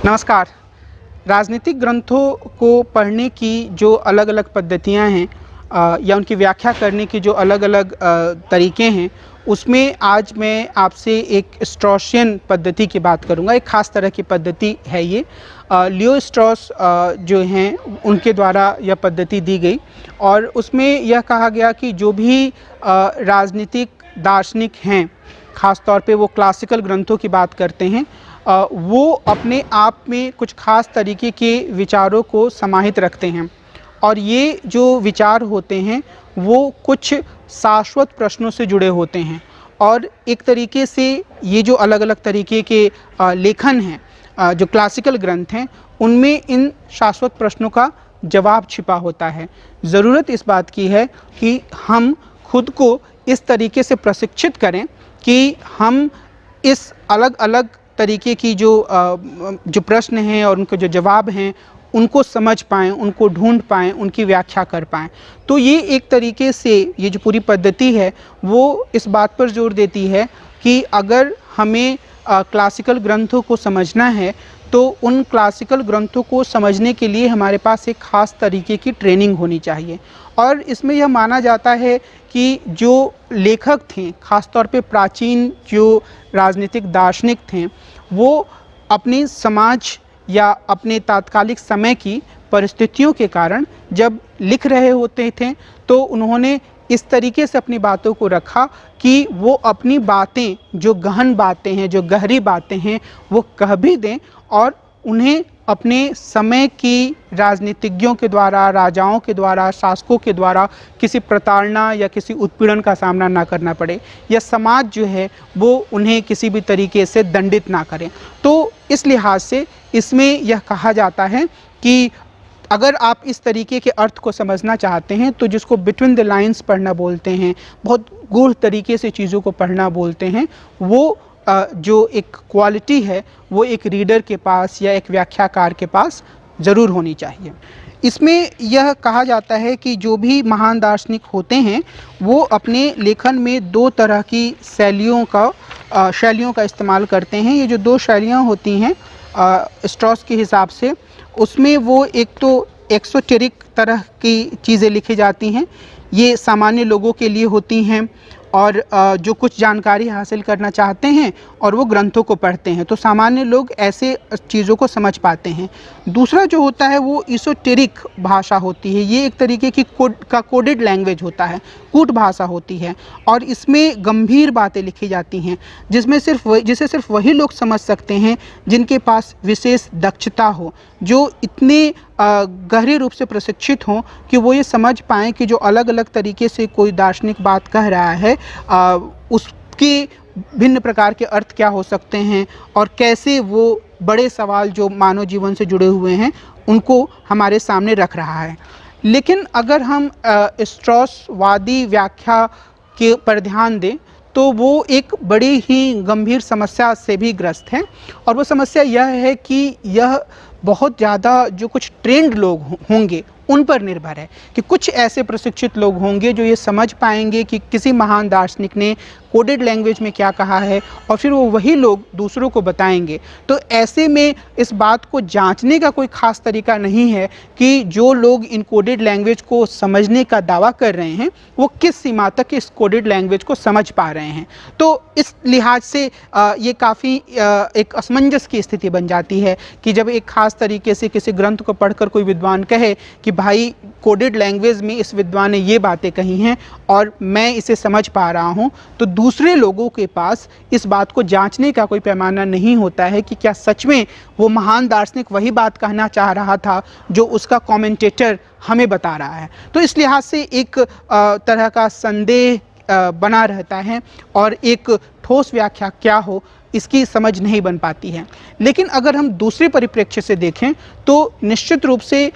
नमस्कार। राजनीतिक ग्रंथों को पढ़ने की जो अलग अलग पद्धतियां हैं या उनकी व्याख्या करने की जो अलग अलग तरीके हैं, उसमें आज मैं आपसे एक स्ट्रॉसियन पद्धति की बात करूंगा। एक ख़ास तरह की पद्धति है ये। लियो स्ट्रॉस जो हैं उनके द्वारा यह पद्धति दी गई और उसमें यह कहा गया कि जो भी राजनीतिक दार्शनिक हैं, ख़ास तौर पे वो क्लासिकल ग्रंथों की बात करते हैं, वो अपने आप में कुछ ख़ास तरीके के विचारों को समाहित रखते हैं और ये जो विचार होते हैं वो कुछ शाश्वत प्रश्नों से जुड़े होते हैं और एक तरीके से ये जो अलग अलग तरीके के लेखन हैं, जो क्लासिकल ग्रंथ हैं, उनमें इन शाश्वत प्रश्नों का जवाब छिपा होता है। ज़रूरत इस बात की है कि हम खुद को इस तरीके से प्रशिक्षित करें कि हम इस अलग अलग तरीके की जो प्रश्न हैं और उनके जो जवाब हैं उनको समझ पाएँ, उनको ढूंढ पाएँ, उनकी व्याख्या कर पाएँ। तो ये एक तरीके से ये जो पूरी पद्धति है वो इस बात पर जोर देती है कि अगर हमें क्लासिकल ग्रंथों को समझना है तो उन क्लासिकल ग्रंथों को समझने के लिए हमारे पास एक ख़ास तरीके की ट्रेनिंग होनी चाहिए। और इसमें यह माना जाता है कि जो लेखक थे, ख़ास तौर पे प्राचीन जो राजनीतिक दार्शनिक थे, वो अपने समाज या अपने तात्कालिक समय की परिस्थितियों के कारण जब लिख रहे होते थे तो उन्होंने इस तरीके से अपनी बातों को रखा कि वो अपनी बातें, जो गहन बातें हैं, जो गहरी बातें हैं, वो कह भी दें और उन्हें अपने समय की राजनीतिज्ञों के द्वारा, राजाओं के द्वारा, शासकों के द्वारा किसी प्रताड़ना या किसी उत्पीड़न का सामना ना करना पड़े या समाज जो है वो उन्हें किसी भी तरीके से दंडित ना करें। तो इस लिहाज से इसमें यह कहा जाता है कि अगर आप इस तरीके के अर्थ को समझना चाहते हैं तो जिसको बिटवीन द लाइंस पढ़ना बोलते हैं, बहुत गूढ़ तरीके से चीज़ों को पढ़ना बोलते हैं, वो जो एक क्वालिटी है वो एक रीडर के पास या एक व्याख्याकार के पास ज़रूर होनी चाहिए। इसमें यह कहा जाता है कि जो भी महान दार्शनिक होते हैं वो अपने लेखन में दो तरह की शैलियों का इस्तेमाल करते हैं। ये जो दो शैलियाँ होती हैं स्ट्रॉस के हिसाब से, उसमें वो एक तो एक्सोटेरिक तरह की चीज़ें लिखी जाती हैं, ये सामान्य लोगों के लिए होती हैं और जो कुछ जानकारी हासिल करना चाहते हैं और वो ग्रंथों को पढ़ते हैं तो सामान्य लोग ऐसे चीज़ों को समझ पाते हैं। दूसरा जो होता है वो इsoteric भाषा होती है, ये एक तरीके की कोडेड लैंग्वेज होता है, कूट भाषा होती है और इसमें गंभीर बातें लिखी जाती हैं जिसे सिर्फ वही लोग समझ सकते हैं जिनके पास विशेष दक्षता हो, जो इतने गहरे रूप से प्रशिक्षित हों कि वो ये समझ पाएँ कि जो अलग अलग तरीके से कोई दार्शनिक बात कह रहा है उसके भिन्न प्रकार के अर्थ क्या हो सकते हैं और कैसे वो बड़े सवाल जो मानव जीवन से जुड़े हुए हैं उनको हमारे सामने रख रहा है। लेकिन अगर हम स्ट्रॉसवादी व्याख्या के पर ध्यान दें तो वो एक बड़ी ही गंभीर समस्या से भी ग्रस्त है और वो समस्या यह है कि यह बहुत ज़्यादा जो कुछ ट्रेंड लोग होंगे उन पर निर्भर है कि कुछ ऐसे प्रशिक्षित लोग होंगे जो ये समझ पाएंगे कि किसी महान दार्शनिक ने कोडेड लैंग्वेज में क्या कहा है और फिर वो वही लोग दूसरों को बताएंगे। तो ऐसे में इस बात को जांचने का कोई ख़ास तरीका नहीं है कि जो लोग इन कोडेड लैंग्वेज को समझने का दावा कर रहे हैं वो किस सीमा तक इस कोडेड लैंग्वेज को समझ पा रहे हैं। तो इस लिहाज से ये काफ़ी एक असमंजस की स्थिति बन जाती है कि जब एक ख़ास तरीके से किसी ग्रंथ को पढ़कर कोई विद्वान कहे कि भाई कोडेड लैंग्वेज में इस विद्वान ने ये बातें कही हैं और मैं इसे समझ पा रहा हूँ, तो दूसरे लोगों के पास इस बात को जांचने का कोई पैमाना नहीं होता है कि क्या सच में वो महान दार्शनिक वही बात कहना चाह रहा था जो उसका कमेंटेटर हमें बता रहा है। तो इस लिहाज से एक तरह का संदेह बना रहता है और एक ठोस व्याख्या क्या हो इसकी समझ नहीं बन पाती है। लेकिन अगर हम दूसरे परिप्रेक्ष्य से देखें तो निश्चित रूप से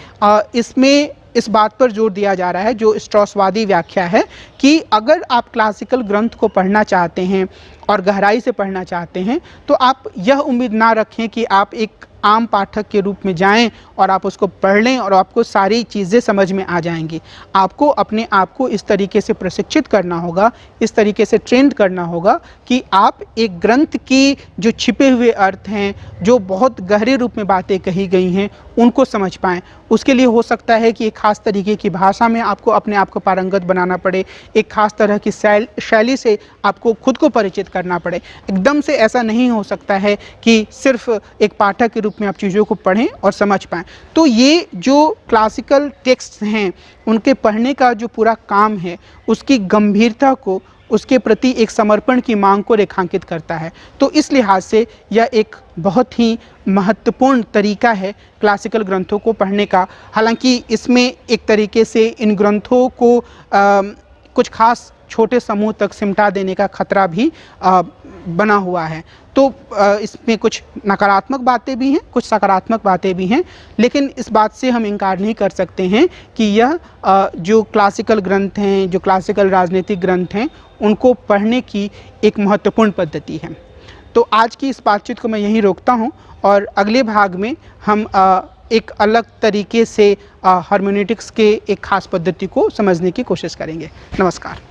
इसमें इस बात पर जोर दिया जा रहा है जो स्ट्रॉसवादी व्याख्या है कि अगर आप क्लासिकल ग्रंथ को पढ़ना चाहते हैं और गहराई से पढ़ना चाहते हैं तो आप यह उम्मीद ना रखें कि आप एक आम पाठक के रूप में जाएं और आप उसको पढ़ लें और आपको सारी चीज़ें समझ में आ जाएंगी। आपको अपने आप को इस तरीके से प्रशिक्षित करना होगा, इस तरीके से ट्रेंड करना होगा कि आप एक ग्रंथ की जो छिपे हुए अर्थ हैं, जो बहुत गहरे रूप में बातें कही गई हैं, उनको समझ पाएँ। उसके लिए हो सकता है कि एक ख़ास तरीके की भाषा में आपको अपने आप को पारंगत बनाना पड़े, एक ख़ास तरह की शैली से आपको खुद को परिचित करना पड़े। एकदम से ऐसा नहीं हो सकता है कि सिर्फ एक पाठक के रूप में आप चीज़ों को पढ़ें और समझ पाएँ। तो ये जो क्लासिकल टेक्स्ट हैं, उनके पढ़ने का जो पूरा काम है, उसकी गंभीरता को, उसके प्रति एक समर्पण की मांग को रेखांकित करता है। तो इस लिहाज से यह एक बहुत ही महत्वपूर्ण तरीका है क्लासिकल ग्रंथों को पढ़ने का। हालांकि इसमें एक तरीके से इन ग्रंथों को कुछ खास छोटे समूह तक सिमटा देने का खतरा भी बना हुआ है। तो इसमें कुछ नकारात्मक बातें भी हैं, कुछ सकारात्मक बातें भी हैं, लेकिन इस बात से हम इनकार नहीं कर सकते हैं कि यह जो क्लासिकल ग्रंथ हैं, जो क्लासिकल राजनीतिक ग्रंथ हैं, उनको पढ़ने की एक महत्वपूर्ण पद्धति है। तो आज की इस बातचीत को मैं यहीं रोकता हूं और अगले भाग में हम एक अलग तरीके से हार्मोनिटिक्स के एक खास पद्धति को समझने की कोशिश करेंगे। नमस्कार।